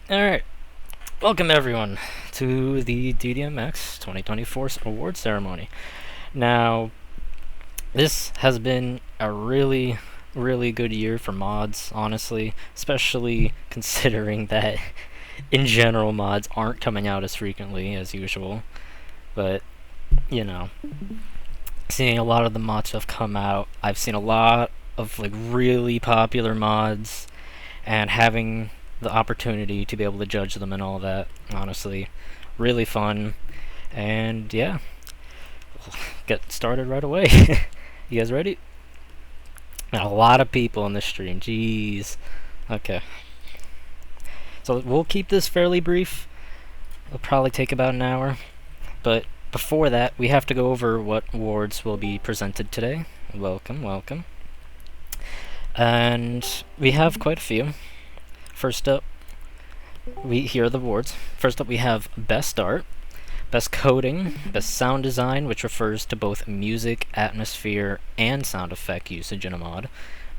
Alright, welcome everyone to the DDMX 2024 award ceremony. Now, this has been a really good year for mods, honestly, especially considering that in general mods aren't coming out as frequently as usual. But, you know, seeing a lot of the mod stuff come out, I've seen a lot of like really popular mods, and having the opportunity to be able to judge them and all that, honestly, really fun. And yeah, we'll get started right away. You guys ready? Now, a lot of people in this stream, jeez. Okay, so we'll keep this fairly brief. It'll probably take about an hour, but before that, we have to go over what awards will be presented today. Welcome. And we have quite a few. First up, here are the awards. First up, we have Best Art, Best Coding, Best Sound Design, which refers to both music, atmosphere, and sound effect usage in a mod.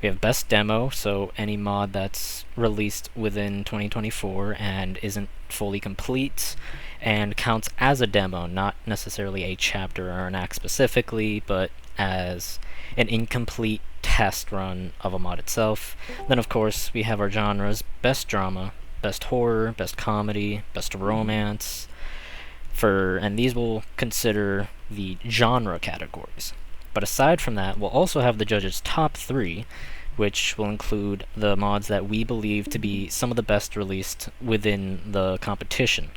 We have Best Demo, so any mod that's released within 2024 and isn't fully complete and counts as a demo, not necessarily a chapter or an act specifically, but as an incomplete test run of a mod itself. Then of course we have our genres: Best Drama, Best Horror, Best Comedy, Best Romance, and these will consider the genre categories. But aside from that, we'll also have the judges' top 3, which will include the mods that we believe to be some of the best released within the competition.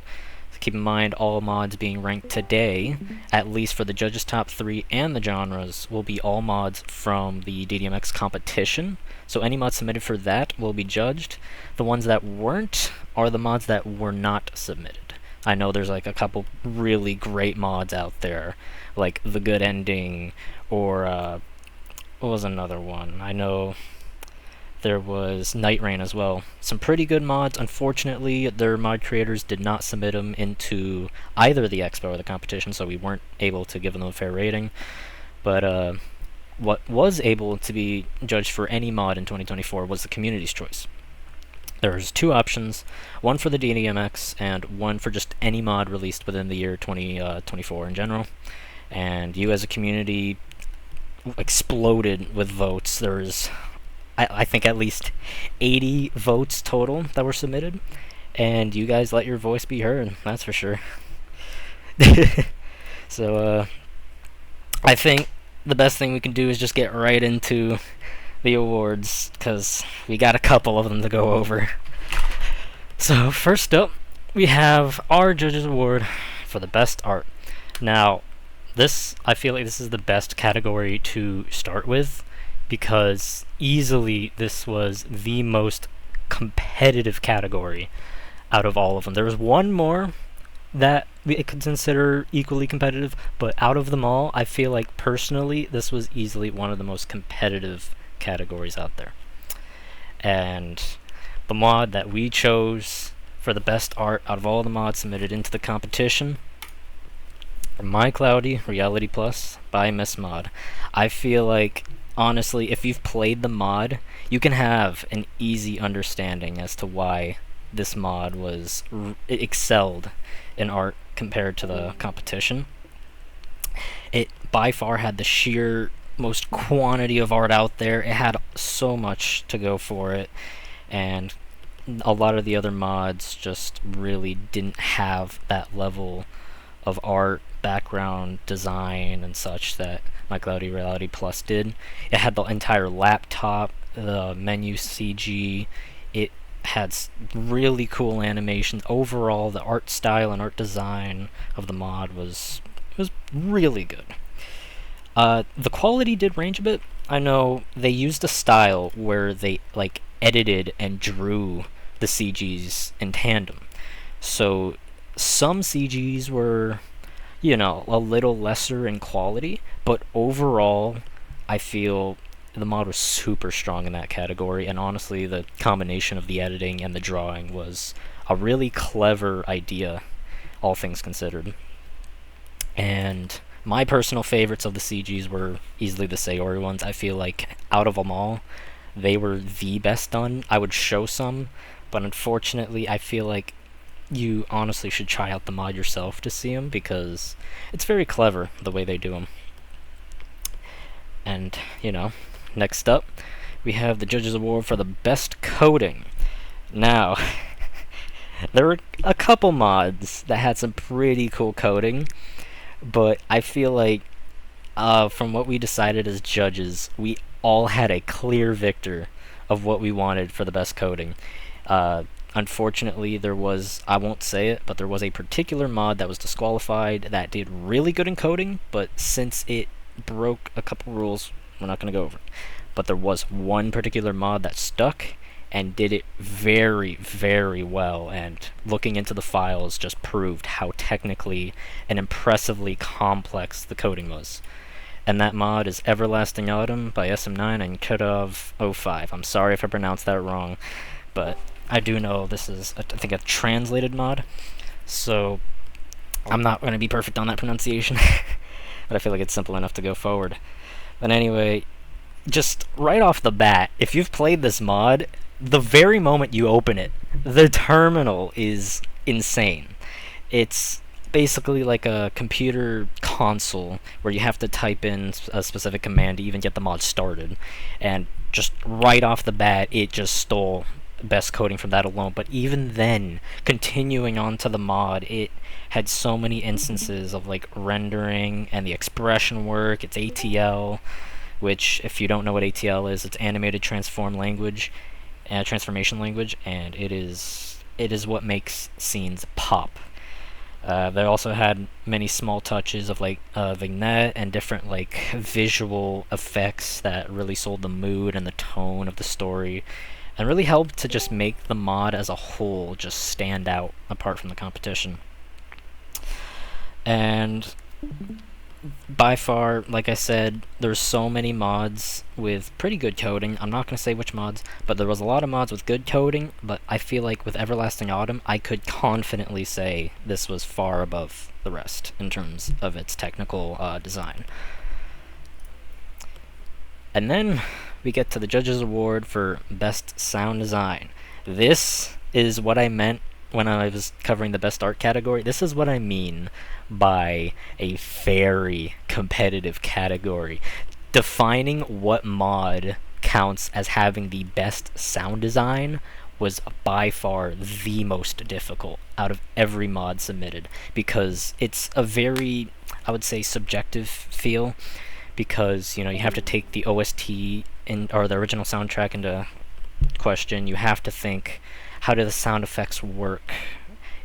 Keep in mind, all mods being ranked today, at least for the judges' top 3 and the genres, will be all mods from the DDMX competition. So any mods submitted for that will be judged. The ones that weren't are the mods that were not submitted. I know there's like a couple really great mods out there, like The Good Ending, or what was another one? I know there was Night Rain as well. Some pretty good mods. Unfortunately, their mod creators did not submit them into either the Expo or the competition, so we weren't able to give them a fair rating. But what was able to be judged for any mod in 2024 was the community's choice. There's 2 options, one for the DDMX and one for just any mod released within the year 2024 in general. And you as a community exploded with votes. There's I think at least 80 votes total that were submitted, and you guys let your voice be heard, that's for sure. So I think the best thing we can do is just get right into the awards, because we got a couple of them to go over. So first up, we have our Judges Award for the Best Art. Now, I feel like this is the best category to start with, because easily this was the most competitive category out of all of them. There was one more that we could consider equally competitive, but out of them all, I feel like personally this was easily one of the most competitive categories out there. And the mod that we chose for the best art out of all the mods submitted into the competition, My Cloudy Reality Plus by Miss Mod. I feel like, honestly, if you've played the mod, you can have an easy understanding as to why this mod excelled in art compared to the competition. It by far had the sheer most quantity of art out there. It had so much to go for it, and a lot of the other mods just really didn't have that level of art, background design, and such that My Cloudy Reality Plus did. It had the entire laptop, the menu CG. It had really cool animations. Overall, the art style and art design of the mod was really good. The quality did range a bit. I know they used a style where they like edited and drew the CGs in tandem. So some CGs were, a little lesser in quality, but overall, I feel the mod was super strong in that category, and honestly, the combination of the editing and the drawing was a really clever idea, all things considered. And my personal favorites of the CGs were easily the Sayori ones. I feel like out of them all, they were the best done. I would show some, but unfortunately, I feel like you honestly should try out the mod yourself to see them, because it's very clever the way they do them. And, next up, we have the Judges Award for the Best Coding. Now, there were a couple mods that had some pretty cool coding, but I feel like from what we decided as judges, we all had a clear victor of what we wanted for the best coding. Unfortunately, there was, I won't say it, but there was a particular mod that was disqualified that did really good in coding, but since it broke a couple rules, we're not going to go over it. But there was one particular mod that stuck and did it very, very well, and looking into the files just proved how technically and impressively complex the coding was. And that mod is Everlasting Autumn by SM9 and Kedov05. I'm sorry if I pronounced that wrong, but I do know this is, I think, a translated mod, so I'm not going to be perfect on that pronunciation, but I feel like it's simple enough to go forward. But anyway, just right off the bat, if you've played this mod, the very moment you open it, the terminal is insane. It's basically like a computer console where you have to type in a specific command to even get the mod started, and just right off the bat, it just stole best coding from that alone. But even then, continuing on to the mod, it had so many instances of like rendering and the expression work. It's ATL, which, if you don't know what ATL is, it's animated transformation language, and it is what makes scenes pop. They also had many small touches of like vignette and different like visual effects that really sold the mood and the tone of the story, and really helped to just make the mod as a whole just stand out apart from the competition. And by far, like I said, there's so many mods with pretty good coding. I'm not going to say which mods, but there was a lot of mods with good coding, but I feel like with Everlasting Autumn, I could confidently say this was far above the rest in terms of its technical design. And then we get to the Judges Award for Best Sound Design. This is what I meant when I was covering the Best Art category. This is what I mean by a very competitive category. Defining what mod counts as having the best sound design was by far the most difficult out of every mod submitted, because it's a very, I would say, subjective feel, because you have to take the OST or the original soundtrack into question. You have to think, how do the sound effects work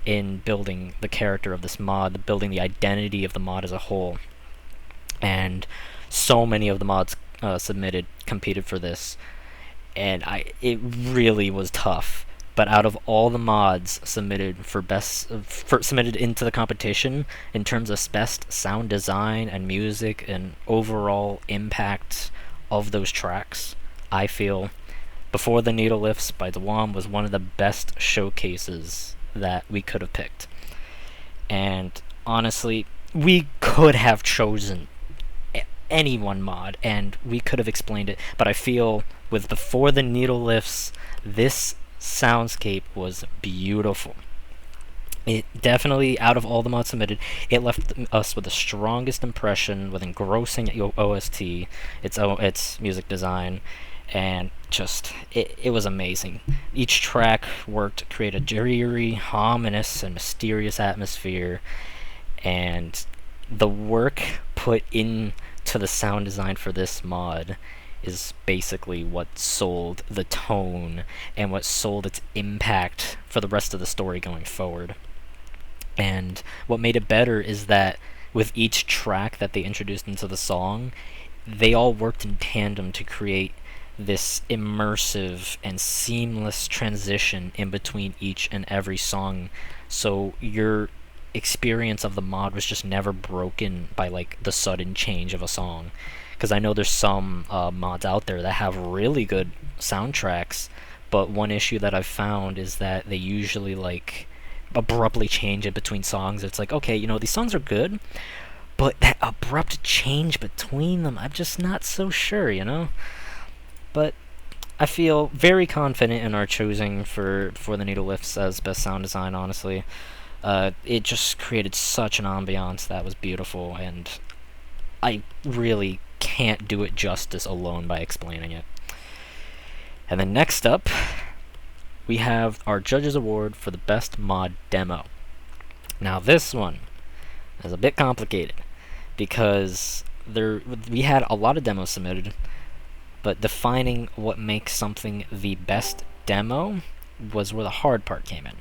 in building the character of this mod, building the identity of the mod as a whole. And so many of the mods submitted competed for this, and it really was tough. But out of all the mods submitted submitted into the competition in terms of best sound design and music and overall impact of those tracks, I feel Before the Needle Lifts by Dawam was one of the best showcases that we could have picked. And honestly, we could have chosen any one mod and we could have explained it, but I feel with Before the Needle Lifts, this soundscape was beautiful. It definitely, out of all the mods submitted, it left us with the strongest impression with engrossing OST, its music design, and just, it was amazing. Each track worked to create a dreary, ominous, and mysterious atmosphere, and the work put into the sound design for this mod is basically what sold the tone and what sold its impact for the rest of the story going forward. And what made it better is that with each track that they introduced into the song, they all worked in tandem to create this immersive and seamless transition in between each and every song, so your experience of the mod was just never broken by like the sudden change of a song. Because I know there's some mods out there that have really good soundtracks, but one issue that I've found is that they usually like abruptly change it between songs. It's like, okay, these songs are good, but that abrupt change between them, I'm just not so sure, But I feel very confident in our choosing for the Needle Lifts as best sound design. Honestly, it just created such an ambiance that was beautiful, and I really can't do it justice alone by explaining it. And then next up, we have our Judges Award for the Best Mod Demo. Now this one is a bit complicated because we had a lot of demos submitted, but defining what makes something the best demo was where the hard part came in.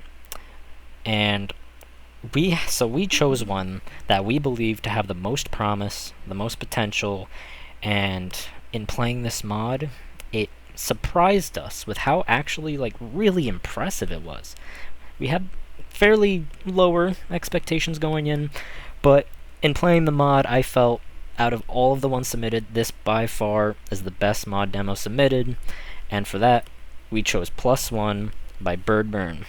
And we chose one that we believe to have the most promise, the most potential, and in playing this mod, it surprised us with how actually really impressive it was. We had fairly lower expectations going in, but in playing the mod, I felt out of all of the ones submitted, this by far is the best mod demo submitted, and for that, we chose Plus One by Birdburn.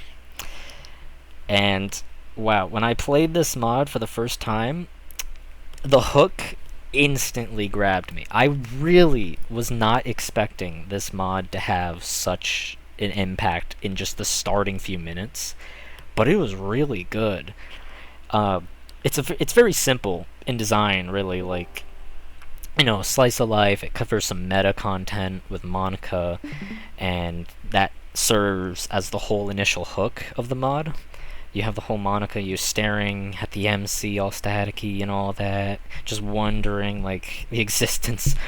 And wow, when I played this mod for the first time, the hook instantly grabbed me. I really was not expecting this mod to have such an impact in just the starting few minutes, but it was really good. It's very simple in design, really. Slice of life. It covers some meta content with Monica, and that serves as the whole initial hook of the mod. You have the whole Monica, you staring at the MC all staticky and all that, just wondering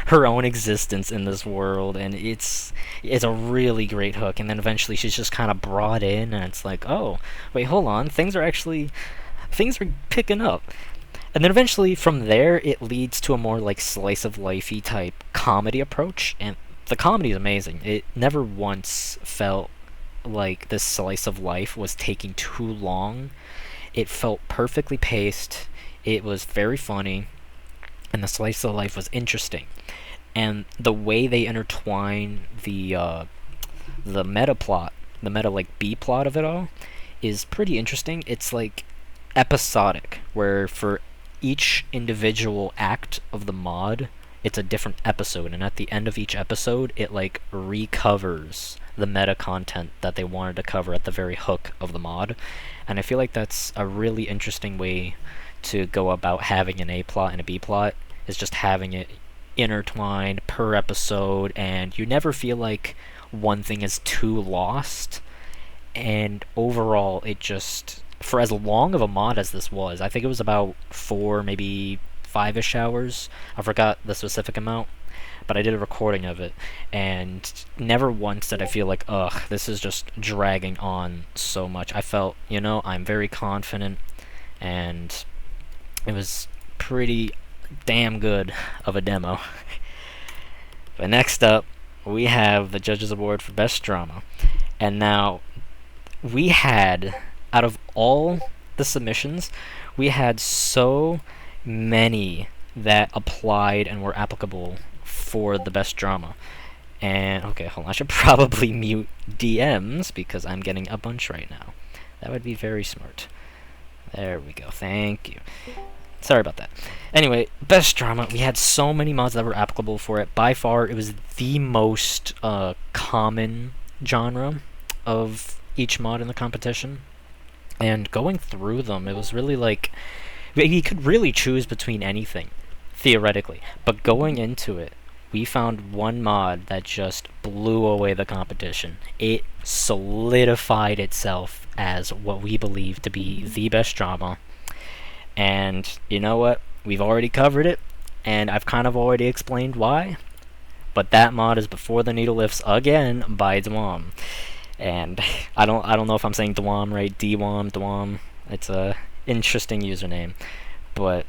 her own existence in this world, and it's a really great hook. And then eventually she's just kind of brought in, and it's like, oh, wait, hold on, things are picking up. And then eventually from there it leads to a more slice of lifey type comedy approach, and the comedy is amazing. It never once felt like this slice of life was taking too long. It felt perfectly paced, it was very funny, and the slice of life was interesting. And the way they intertwine the meta plot, the meta B plot of it all, is pretty interesting. It's episodic, where for each individual act of the mod, it's a different episode, and at the end of each episode, it recovers the meta content that they wanted to cover at the very hook of the mod. And I feel like that's a really interesting way to go about having an A plot and a B plot, is just having it intertwined per episode, and you never feel like one thing is too lost. And overall, it just, for as long of a mod as this was, I think it was about 4, maybe 5-ish hours. I forgot the specific amount, but I did a recording of it, and never once did I feel like, ugh, this is just dragging on so much. I felt, I'm very confident, and it was pretty damn good of a demo. But next up, we have the Judges Award for Best Drama. And now, we had, out of all the submissions, we had so many that applied and were applicable for the best drama. And okay, hold on, I should probably mute DMs because I'm getting a bunch right now. That would be very smart. There we go, thank you. Sorry about that. Anyway, best drama, we had so many mods that were applicable for it. By far, it was the most common genre of each mod in the competition. And going through them, it was really you could really choose between anything, theoretically. But going into it, we found one mod that just blew away the competition. It solidified itself as what we believe to be the best drama. And you know what? We've already covered it, and I've kind of already explained why. But that mod is Before the Needle Lifts again by Dwam. And I don't know if I'm saying Dwam right, Dwam. It's a interesting username, but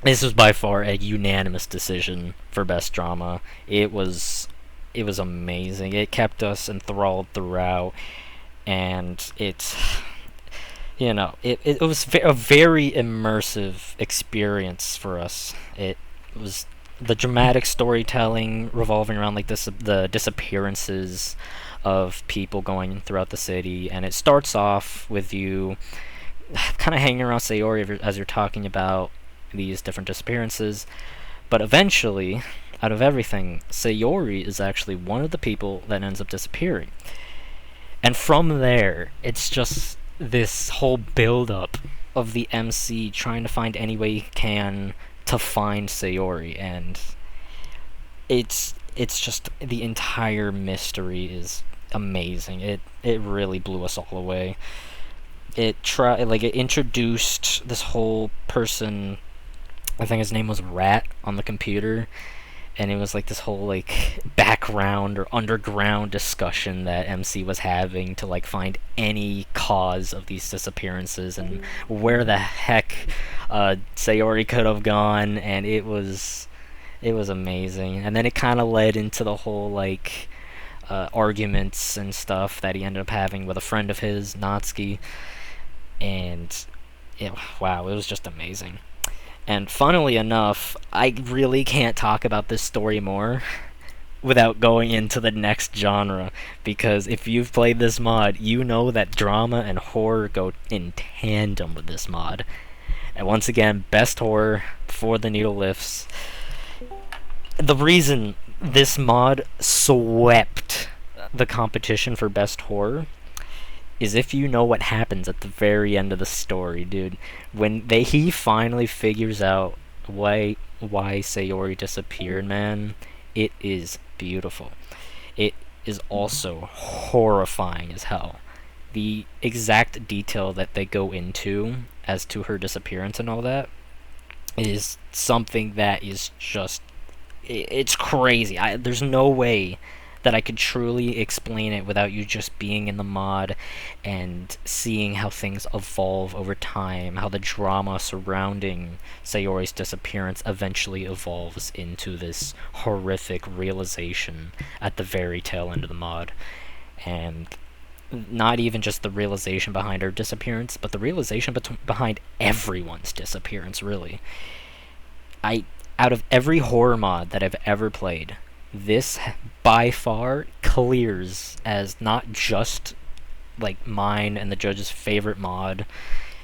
this was by far a unanimous decision for best drama. It was amazing. It kept us enthralled throughout, and it was a very immersive experience for us. It was the dramatic storytelling revolving around the disappearances of people going throughout the city, and it starts off with you kind of hanging around Sayori as you're talking about these different disappearances, but eventually out of everything, Sayori is actually one of the people that ends up disappearing. And from there, it's just this whole build-up of the MC trying to find any way he can to find Sayori, and it's just the entire mystery is amazing. It really blew us all away. It introduced this whole person. I think his name was Rat on the computer, and it was like this whole like background or underground discussion that MC was having to like find any cause of these disappearances and where the heck Sayori could have gone, and it was amazing. And then it kind of led into the whole like arguments and stuff that he ended up having with a friend of his, Natsuki, and wow, it was just amazing. And funnily enough, I really can't talk about this story more without going into the next genre, because if you've played this mod, you know that drama and horror go in tandem with this mod. And once again, best horror before the needle lifts. The reason this mod swept the competition for best horror is if you know what happens at the very end of the story, dude. When he finally figures out why Sayori disappeared, man, it is beautiful. It is also horrifying as hell. The exact detail that they go into as to her disappearance and all that is something that is just... it's crazy. There's no way that I could truly explain it without you just being in the mod and seeing how things evolve over time, how the drama surrounding Sayori's disappearance eventually evolves into this horrific realization at the very tail end of the mod. And not even just the realization behind her disappearance, but the realization behind everyone's disappearance, really. Out of every horror mod that I've ever played, this by far clears as not just like mine and the judge's favorite mod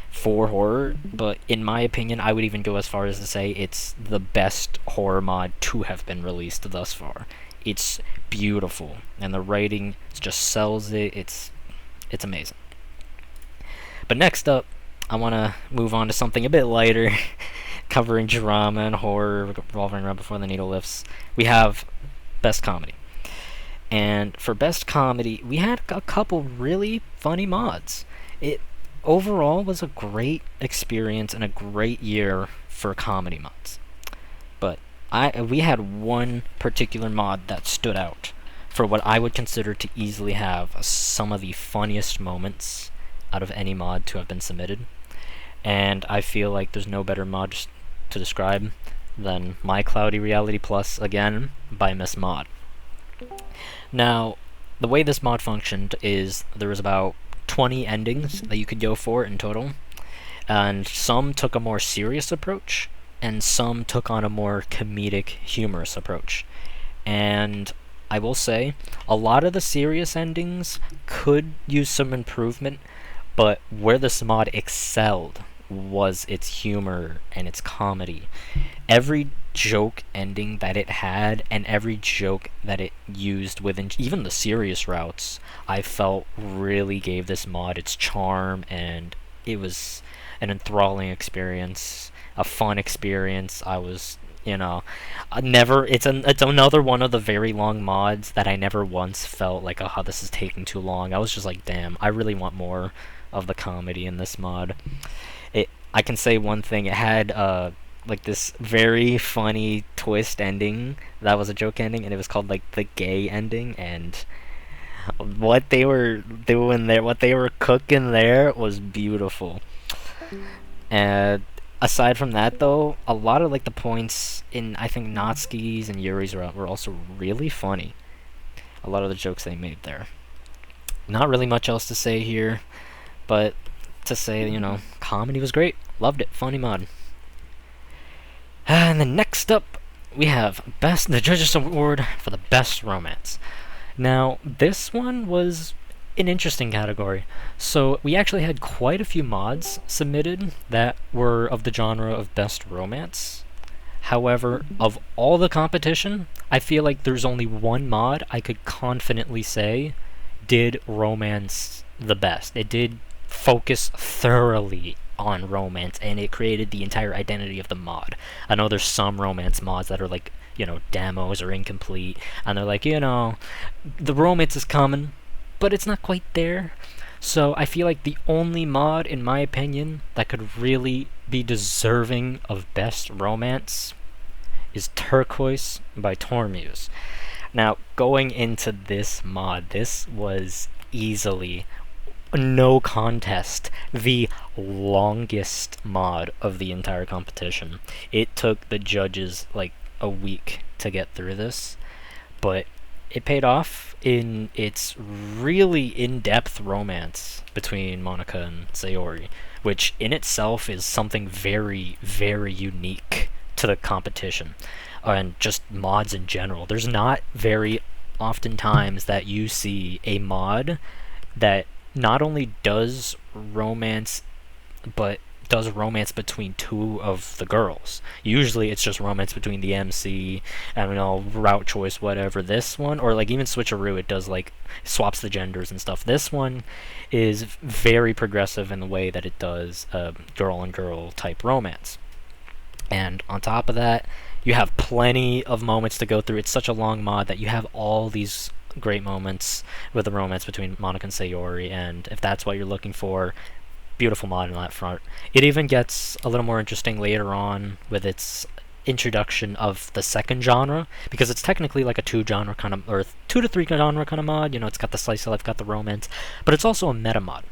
for horror, but in my opinion, I would even go as far as to say it's the best horror mod to have been released thus far. It's beautiful, and the writing just sells it. It's amazing. But next up, I want to move on to something a bit lighter, covering drama and horror revolving around Before the Needle Lifts. We have Best Comedy. And for Best Comedy, we had a couple really funny mods. It overall was a great experience and a great year for comedy mods. But we had one particular mod that stood out for what I would consider to easily have some of the funniest moments out of any mod to have been submitted. And I feel like there's no better mod to describe than My Cloudy Reality Plus, again, by Miss Mod. Now, the way this mod functioned is there was about 20 endings that you could go for in total, and some took a more serious approach, and some took on a more comedic, humorous approach. And I will say, a lot of the serious endings could use some improvement, but where this mod excelled was its humor and its comedy. Every joke ending that it had, and every joke that it used within even the serious routes, I felt really gave this mod its charm, and it was an enthralling experience, a fun experience. I was, it's another one of the very long mods that I never once felt like, oh, this is taking too long. I was just like, damn, I really want more of the comedy in this mod. I can say one thing, it had like this very funny twist ending that was a joke ending, and it was called like the gay ending, and what they were doing there, what they were cooking there was beautiful. And aside from that though, a lot of like the points in, I think, Natsuki's and Yuri's were also really funny. A lot of the jokes they made there. Not really much else to say here, but to say, comedy was great. Loved it. Funny mod. And then next up, we have the Judges Award for the Best Romance. Now, this one was an interesting category. So, we actually had quite a few mods submitted that were of the genre of Best Romance. However, of all the competition, I feel like there's only one mod I could confidently say did romance the best. It did focus thoroughly on romance, and it created the entire identity of the mod. I know there's some romance mods that are like, demos or incomplete, and they're like, the romance is coming, but it's not quite there. So I feel like the only mod, in my opinion, that could really be deserving of best romance is Turquoise by Tormuse. Now, going into this mod, this was easily, no contest, the longest mod of the entire competition. It took the judges like a week to get through this, but it paid off in its really in-depth romance between Monica and Sayori, which in itself is something very, very unique to the competition, and just mods in general. There's not very often times that you see a mod that not only does romance, but does romance between two of the girls. Usually it's just romance between the MC and route choice, whatever. This one, or like even Switcheroo, it does like swaps the genders and stuff. This one is very progressive in the way that it does girl and girl type romance. And on top of that, you have plenty of moments to go through. It's such a long mod that you have all these great moments with the romance between Monica and Sayori, and if that's what you're looking for, beautiful mod on that front. It even gets a little more interesting later on with its introduction of the second genre, because it's technically like a two to three genre kind of mod. It's got the slice of life, got the romance, but it's also a meta mod.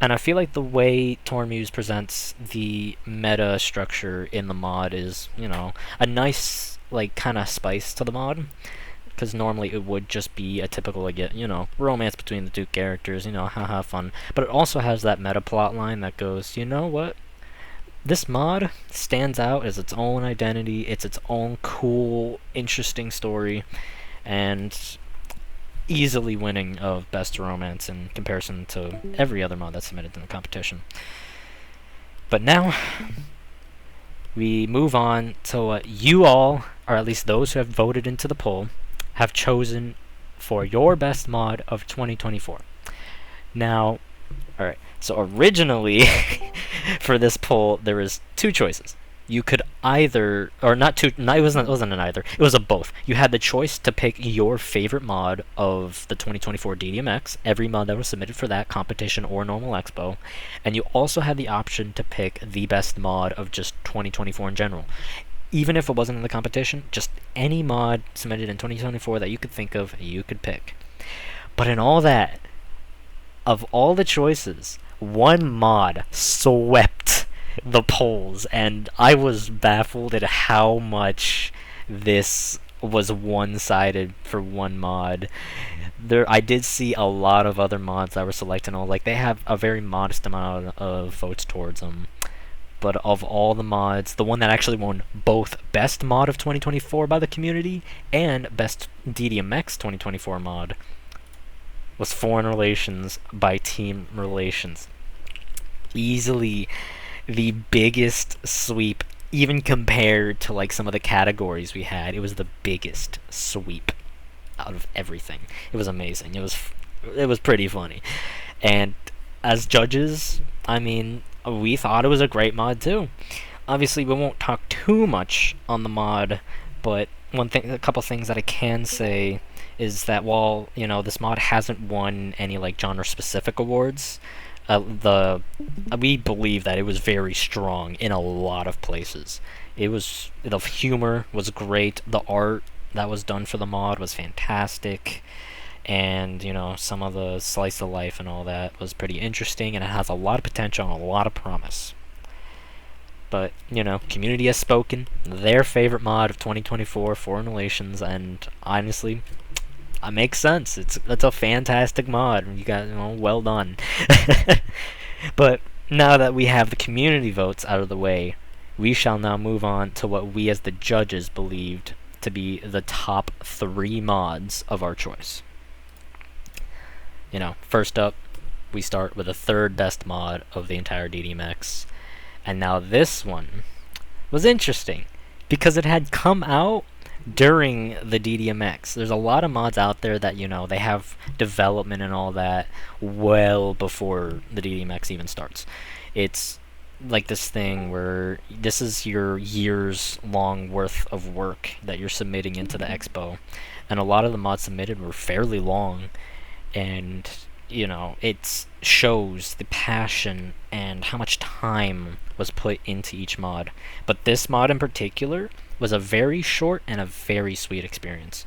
And I feel like the way Tormuse presents the meta structure in the mod is, a nice, like, kind of spice to the mod. Because normally it would just be a typical, romance between the two characters, haha, fun. But it also has that meta plot line that goes, you know what? This mod stands out as its own identity, it's its own cool, interesting story, and easily winning of best romance in comparison to every other mod that's submitted in the competition. But now, we move on to what you all, or at least those who have voted into the poll, have chosen for your best mod of 2024. Now, alright, so originally, for this poll, there was two choices. You could either, or not two, no, it wasn't an either, it was a both. You had the choice to pick your favorite mod of the 2024 DDMX, every mod that was submitted for that competition or normal Expo, and you also had the option to pick the best mod of just 2024 in general. Even if it wasn't in the competition, just any mod submitted in 2024 that you could think of, you could pick. But in all that, of all the choices, one mod swept the polls, and I was baffled at how much this was one-sided for one mod. I did see a lot of other mods that were selected, and they have a very modest amount of votes towards them. But of all the mods, the one that actually won both Best Mod of 2024 by the community and Best DDMX 2024 mod was Foreign Relations by Team Relations. Easily the biggest sweep, even compared to some of the categories we had. It was the biggest sweep out of everything. It was amazing. It was pretty funny. And as judges, we thought it was a great mod too. Obviously, we won't talk too much on the mod, but a couple things that I can say is that while this mod hasn't won any genre-specific awards, we believe that it was very strong in a lot of places. The humor was great. The art that was done for the mod was fantastic. And, some of the slice of life and all that was pretty interesting, and it has a lot of potential and a lot of promise. But, community has spoken. Their favorite mod of 2024, Foreign Relations, and honestly, it makes sense. It's a fantastic mod. You guys, well done. But now that we have the community votes out of the way, we shall now move on to what we as the judges believed to be the top 3 mods of our choice. First up, we start with the third best mod of the entire DDMX. And now this one was interesting, because it had come out during the DDMX. There's a lot of mods out there that, you know, they have development and all that well before the DDMX even starts. It's like this thing where this is your years long worth of work that you're submitting into the Expo, and a lot of the mods submitted were fairly long, and you know, it shows the passion and how much time was put into each mod. But this mod in particular was a very short and a very sweet experience,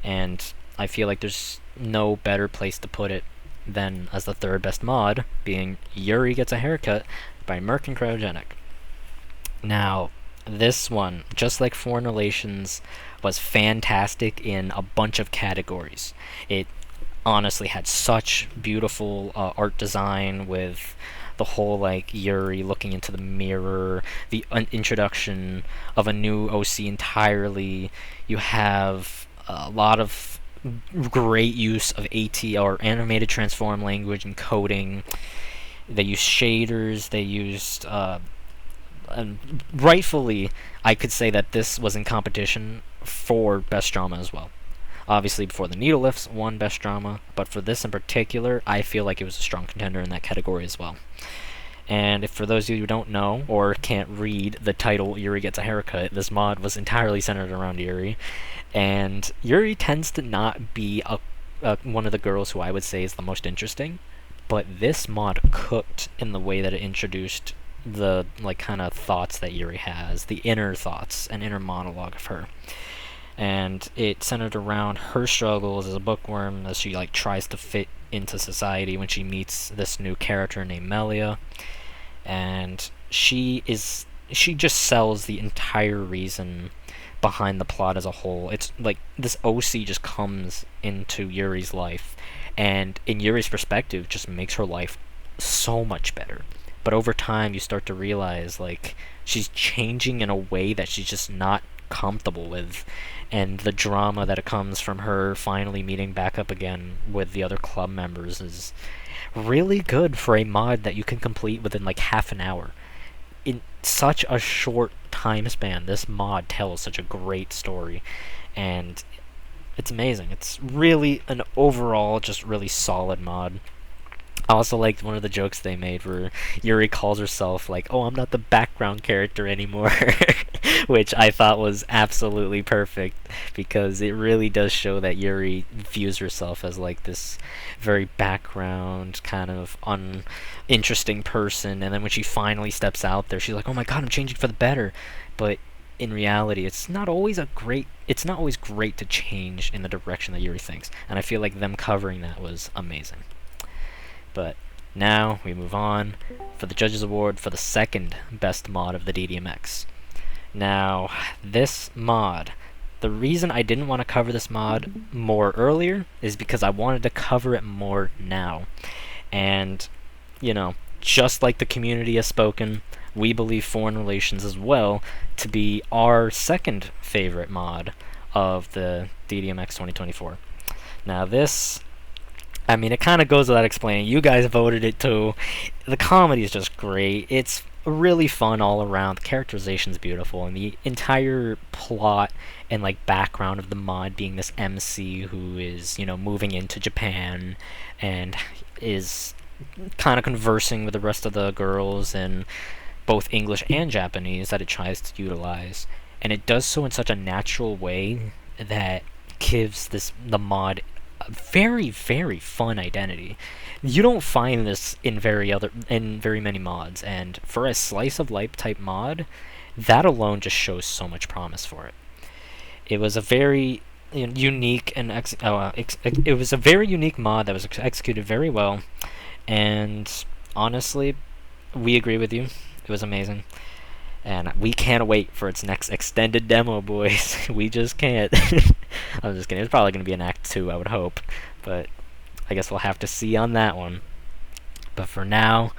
and I feel like there's no better place to put it than as the third best mod, being Yuri Gets a Haircut by Merc and Cryogenic. Now, this one, just like Foreign Relations, was fantastic in a bunch of categories. It honestly had such beautiful art design with the whole like Yuri looking into the mirror, the introduction of a new OC entirely. You have a lot of great use of AT or animated transform language and coding. They used shaders, they used and rightfully I could say that this was in competition for best drama as well. Obviously, before the Needle Lifts won Best Drama, but for this in particular, I feel like it was a strong contender in that category as well. And if for those of you who don't know, or can't read the title Yuri Gets a Haircut, this mod was entirely centered around Yuri. And Yuri tends to not be one of the girls who I would say is the most interesting, but this mod cooked in the way that it introduced the like kind of thoughts that Yuri has, the inner thoughts and inner monologue of her. And it centered around her struggles as a bookworm as she like tries to fit into society when she meets this new character named Melia, and she just sells the entire reason behind the plot as a whole. It's like this OC just comes into Yuri's life, and in Yuri's perspective just makes her life so much better. But over time you start to realize like she's changing in a way that she's just not comfortable with, and the drama that it comes from her finally meeting back up again with the other club members is really good for a mod that you can complete within like half an hour. In such a short time span, this mod tells such a great story, and it's amazing. It's really an overall just really solid mod. I also liked one of the jokes they made where Yuri calls herself like, "Oh, I'm not the background character anymore," which I thought was absolutely perfect because it really does show that Yuri views herself as like this very background kind of uninteresting person, and then when she finally steps out there, she's like, "Oh my god, I'm changing for the better." But in reality, it's not always great to change in the direction that Yuri thinks, and I feel like them covering that was amazing. But now we move on for the Judges Award for the second best mod of the DDMX. Now, this mod, the reason I didn't want to cover this mod more earlier is because I wanted to cover it more now. And, you know, just like the community has spoken, we believe Foreign Relations as well to be our second favorite mod of the DDMX 2024. Now this, I mean, it kind of goes without explaining. You guys voted it too. The comedy is just great. It's really fun all around. The characterization's beautiful, and the entire plot and like background of the mod being this MC who is, you know, moving into Japan and is kind of conversing with the rest of the girls in both English and Japanese that it tries to utilize, and it does so in such a natural way that gives the mod a very, very fun identity. You don't find this in very many mods, and for a slice of life type mod, that alone just shows so much promise for it. It was a very unique and it was a very unique mod that was executed very well, and honestly, we agree with you. It was amazing. And we can't wait for its next extended demo, boys. We just can't. I'm just kidding. It's probably going to be an Act 2, I would hope. But I guess we'll have to see on that one. But for now,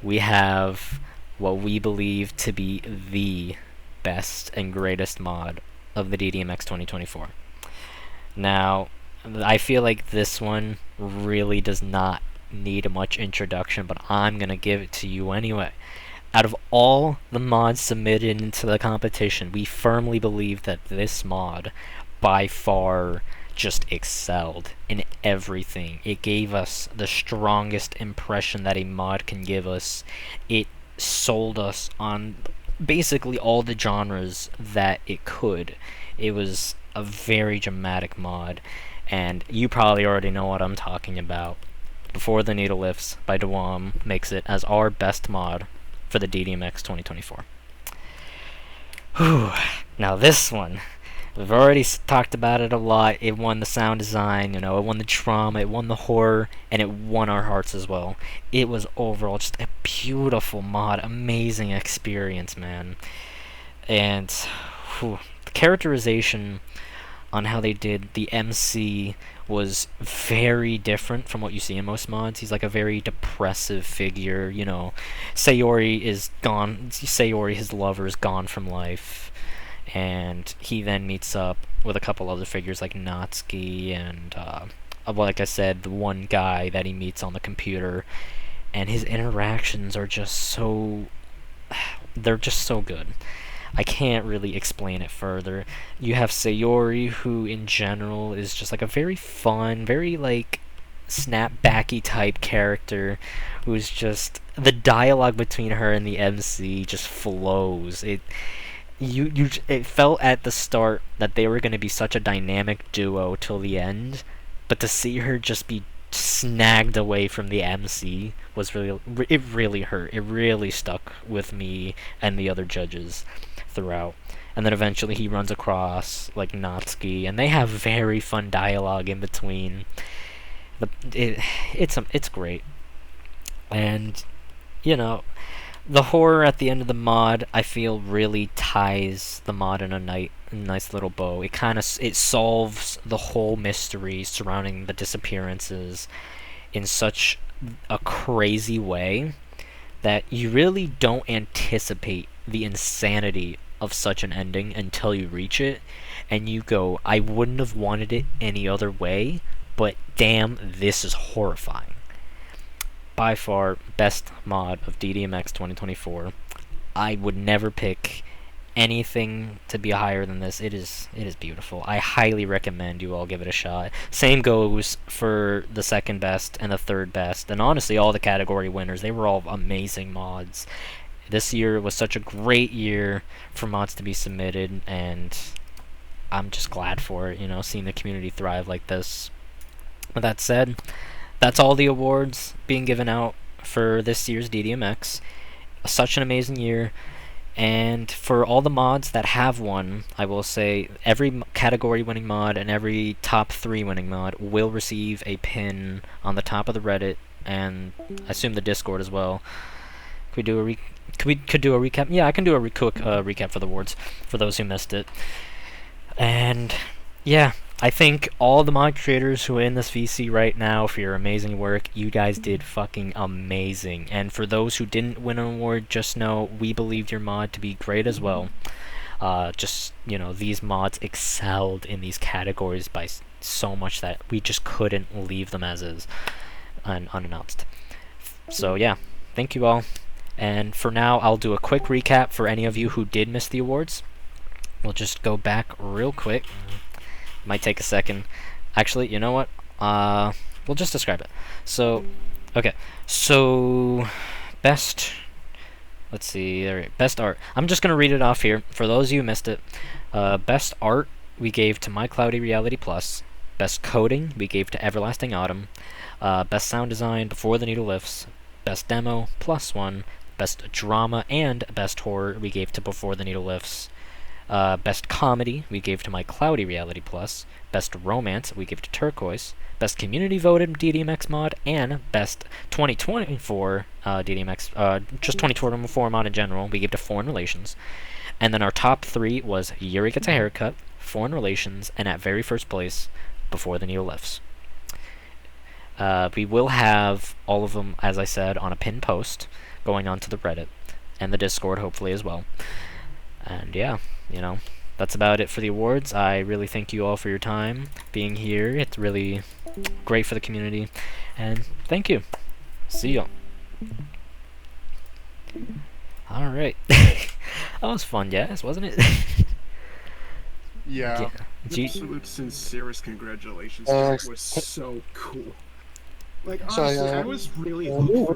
we have what we believe to be the best and greatest mod of the DDMX 2024. Now, I feel like this one really does not need much introduction, but I'm going to give it to you anyway. Out of all the mods submitted into the competition, we firmly believe that this mod, by far, just excelled in everything. It gave us the strongest impression that a mod can give us. It sold us on basically all the genres that it could. It was a very dramatic mod, and you probably already know what I'm talking about. Before the Needle Lifts by Dwam makes it as our best mod for the DDMX 2024. Whew. Now this one, we've already talked about it a lot. It won the sound design, it won the trauma, it won the horror, and it won our hearts as well. It was overall just a beautiful mod, amazing experience, man. And the characterization on how they did the MC was very different from what you see in most mods. He's like a very depressive figure, Sayori is gone. Sayori, his lover, is gone from life, and he then meets up with a couple other figures like Natsuki and, like I said, the one guy that he meets on the computer, and his interactions are just so... they're just so good. I can't really explain it further. You have Sayori, who in general is just like a very fun, very like snapbacky type character, who's just... the dialogue between her and the MC just flows. It felt at the start that they were going to be such a dynamic duo till the end, but to see her just be snagged away from the MC was it really hurt. It really stuck with me and the other judges throughout. And then eventually he runs across like Natsuki, and they have very fun dialogue in between. It's great. And the horror at the end of the mod, I feel, really ties the mod in a nice little bow. It solves the whole mystery surrounding the disappearances in such a crazy way that you really don't anticipate the insanity of such an ending until you reach it, and you go, I wouldn't have wanted it any other way, but damn, this is horrifying. By far, best mod of DDMX 2024. I would never pick anything to be higher than this. It is beautiful. I highly recommend you all give it a shot. Same goes for the second best and the third best, and honestly all the category winners. They were all amazing mods. This year was such a great year for mods to be submitted, and I'm just glad for it, seeing the community thrive like this. With that said, that's all the awards being given out for this year's DDMX. Such an amazing year. And for all the mods that have won, I will say every category winning mod and every top 3 winning mod will receive a pin on the top of the Reddit, and I assume the Discord as well. Could do a recap? Yeah, I can do a quick recap for the awards for those who missed it. And yeah, I think all the mod creators who are in this VC right now, for your amazing work, you guys did fucking amazing. And for those who didn't win an award, just know we believed your mod to be great as well. These mods excelled in these categories by so much that we just couldn't leave them as is and unannounced. So yeah, thank you all. And for now, I'll do a quick recap for any of you who did miss the awards. We'll just go back real quick. Might take a second. Actually, you know what? We'll just describe it. So, okay. So, best... Let's see. There, best art. I'm just going to read it off here. For those of you who missed it. Best art, we gave to My Cloudy Reality Plus. Best coding, we gave to Everlasting Autumn. Best sound design, Before the Needle Lifts. Best demo, +1. Best drama and best horror, we gave to Before the Needle Lifts. Best comedy, we gave to My Cloudy Reality Plus. Best romance, we gave to Turquoise. Best community voted DDMX mod, and best 2024 DDMX, just 2024 mod in general, we gave to Foreign Relations. And then our top 3 was Yuri Gets a Haircut, Foreign Relations, and at very first place, Before the Needle Lifts. We will have all of them, as I said, on a pinned post going on to the Reddit and the Discord, hopefully, as well. And yeah, that's about it for the awards. I really thank you all for your time being here. It's really great for the community. And thank you. See y'all. All right. That was fun, yes, wasn't it? Yeah. Absolute sincerest congratulations. Uh, That was so cool. Like, So, honestly, I was really hooked throughout